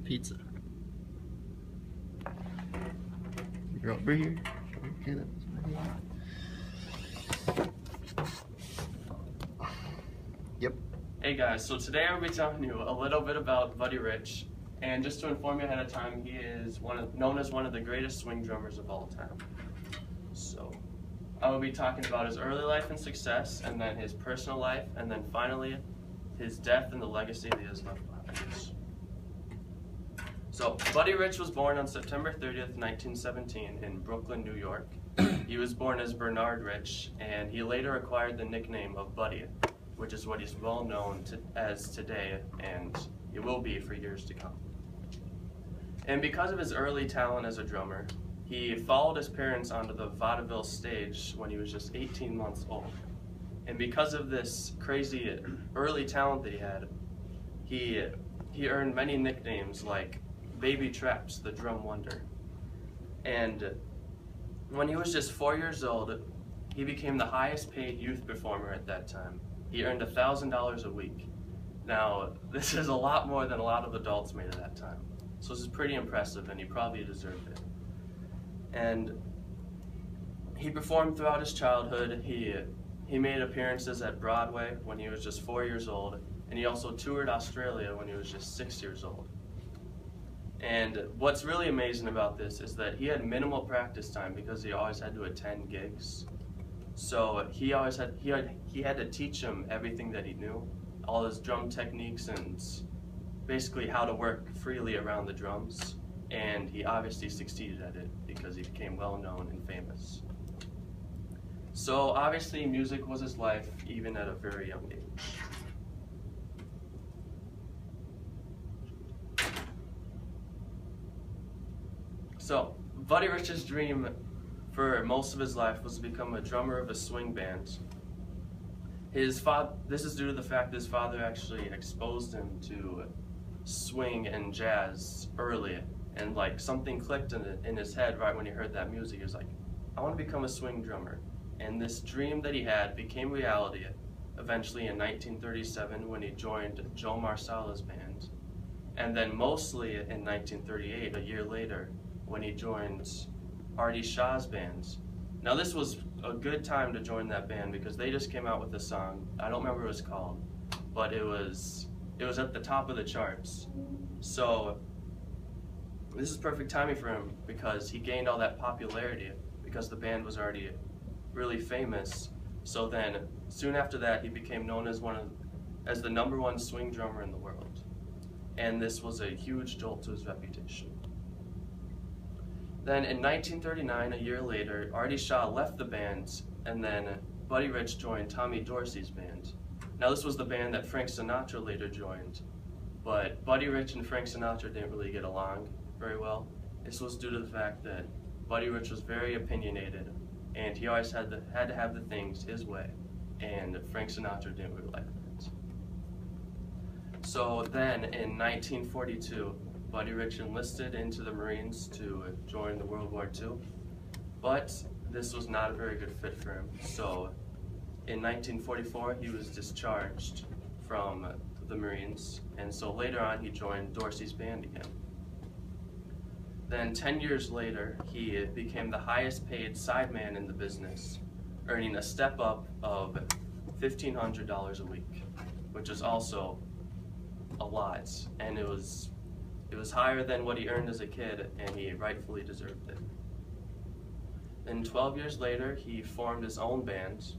pizza. You're over here. Okay, that was my hand. Yep. Hey guys, so today I'm going to be telling you a little bit about Buddy Rich, and just to inform you ahead of time, he is known as one of the greatest swing drummers of all time. So I will be talking about his early life and success, and then his personal life, and then finally his death and the legacy that he has left behind. So Buddy Rich was born on September 30th, 1917 in Brooklyn, New York. He was born as Bernard Rich, and he later acquired the nickname of Buddy, which is what he's well known as today, and he will be for years to come. And because of his early talent as a drummer, he followed his parents onto the vaudeville stage when he was just 18 months old. And because of this crazy early talent that he had, he earned many nicknames like Baby Traps, the Drum Wonder. And when he was just 4 years old, he became the highest paid youth performer at that time. He earned $1,000 a week. Now, this is a lot more than a lot of adults made at that time. So this is pretty impressive, and he probably deserved it. And he performed throughout his childhood. He made appearances at Broadway when he was just 4 years old, and he also toured Australia when he was just 6 years old. And what's really amazing about this is that he had minimal practice time because he always had to attend gigs. So he had to teach him everything that he knew, all his drum techniques and basically how to work freely around the drums. And he obviously succeeded at it because he became well known and famous. So obviously music was his life even at a very young age. So Buddy Rich's dream for most of his life was to become a drummer of a swing band. This is due to the fact that his father actually exposed him to swing and jazz early, and like something clicked in his head right when he heard that music. He was like, I want to become a swing drummer. And this dream that he had became reality eventually in 1937 when he joined Joe Marsala's band, and then mostly in 1938, a year later, when he joined Artie Shaw's band. Now this was a good time to join that band because they just came out with a song. I don't remember what it was called, but it was at the top of the charts. So this is perfect timing for him because he gained all that popularity because the band was already really famous. So then soon after that, he became known as the #1 swing drummer in the world. And this was a huge jolt to his reputation. Then in 1939, a year later, Artie Shaw left the band, and then Buddy Rich joined Tommy Dorsey's band. Now this was the band that Frank Sinatra later joined, but Buddy Rich and Frank Sinatra didn't really get along very well. This was due to the fact that Buddy Rich was very opinionated, and he always had to have the things his way, and Frank Sinatra didn't really like that. So then in 1942, Buddy Rich enlisted into the Marines to join the World War II, but this was not a very good fit for him. So in 1944, he was discharged from the Marines, and so later on he joined Dorsey's band again. Then 10 years later, he became the highest paid sideman in the business, earning a step up of $1,500 a week, which is also a lot, and it was higher than what he earned as a kid, and he rightfully deserved it. Then 12 years later, he formed his own band,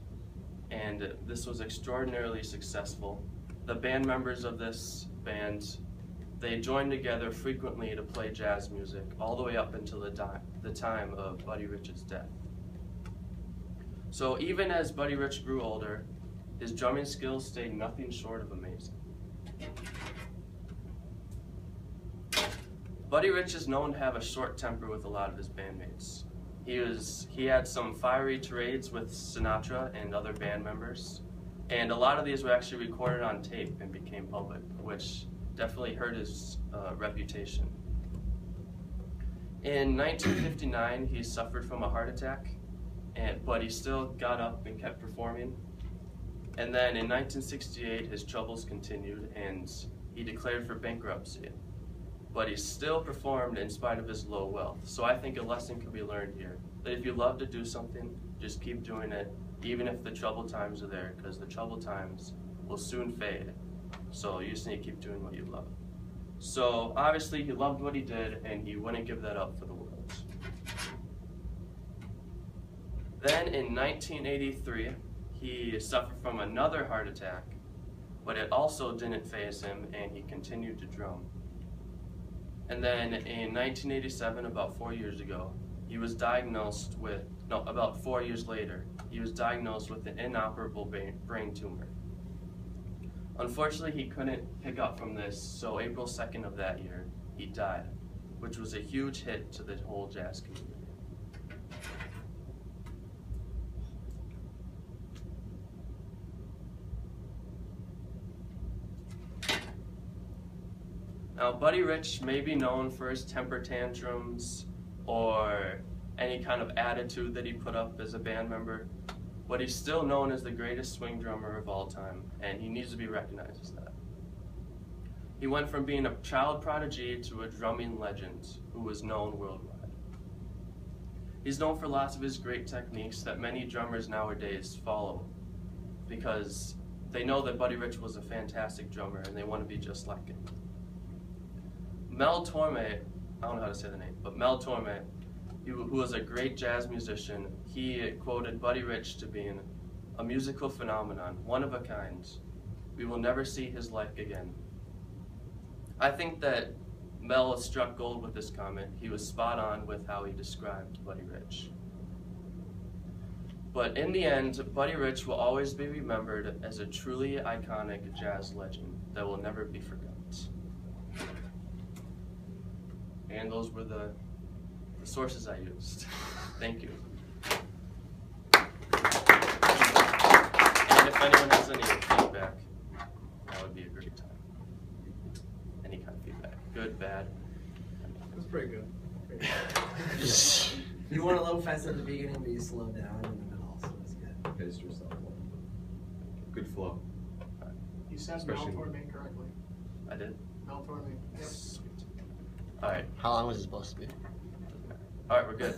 and this was extraordinarily successful. The band members of this band, they joined together frequently to play jazz music all the way up until the time of Buddy Rich's death. So even as Buddy Rich grew older, his drumming skills stayed nothing short of amazing. Buddy Rich is known to have a short temper with a lot of his bandmates. He had some fiery tirades with Sinatra and other band members, and a lot of these were actually recorded on tape and became public, which definitely hurt his reputation. In 1959, he suffered from a heart attack, but he still got up and kept performing. And then in 1968, his troubles continued, and he declared for bankruptcy. but he still performed in spite of his low wealth. So I think a lesson can be learned here, that if you love to do something, just keep doing it, even if the troubled times are there, because the troubled times will soon fade. So you just need to keep doing what you love. So obviously he loved what he did, and he wouldn't give that up for the world. Then in 1983, he suffered from another heart attack, but it also didn't faze him, and he continued to drum. And then in 1987, about 4 years ago, he was diagnosed with, no, about 4 years later, he was diagnosed with an inoperable brain tumor. Unfortunately, he couldn't pick up from this, so April 2nd of that year, he died, which was a huge hit to the whole jazz community. Now, Buddy Rich may be known for his temper tantrums or any kind of attitude that he put up as a band member, but he's still known as the greatest swing drummer of all time, and he needs to be recognized as that. He went from being a child prodigy to a drumming legend who was known worldwide. He's known for lots of his great techniques that many drummers nowadays follow because they know that Buddy Rich was a fantastic drummer and they want to be just like him. Mel Torme, I don't know how to say the name, but Mel Torme, who was a great jazz musician, he quoted Buddy Rich to being a musical phenomenon, one of a kind. We will never see his like again. I think that Mel struck gold with this comment. He was spot on with how he described Buddy Rich. But in the end, Buddy Rich will always be remembered as a truly iconic jazz legend that will never be forgotten. And those were the sources I used. Thank you. And if anyone has any feedback, that would be a great time. Any kind of feedback, good, bad. That's pretty good. You went a little fast at the beginning, but you slowed down in the middle, so it's good. Paced yourself. Good flow. You said Especially- Mel Torme correctly. I did? Mel Torme. Yep. Sweet. All right. How long was it supposed to be? All right, we're good.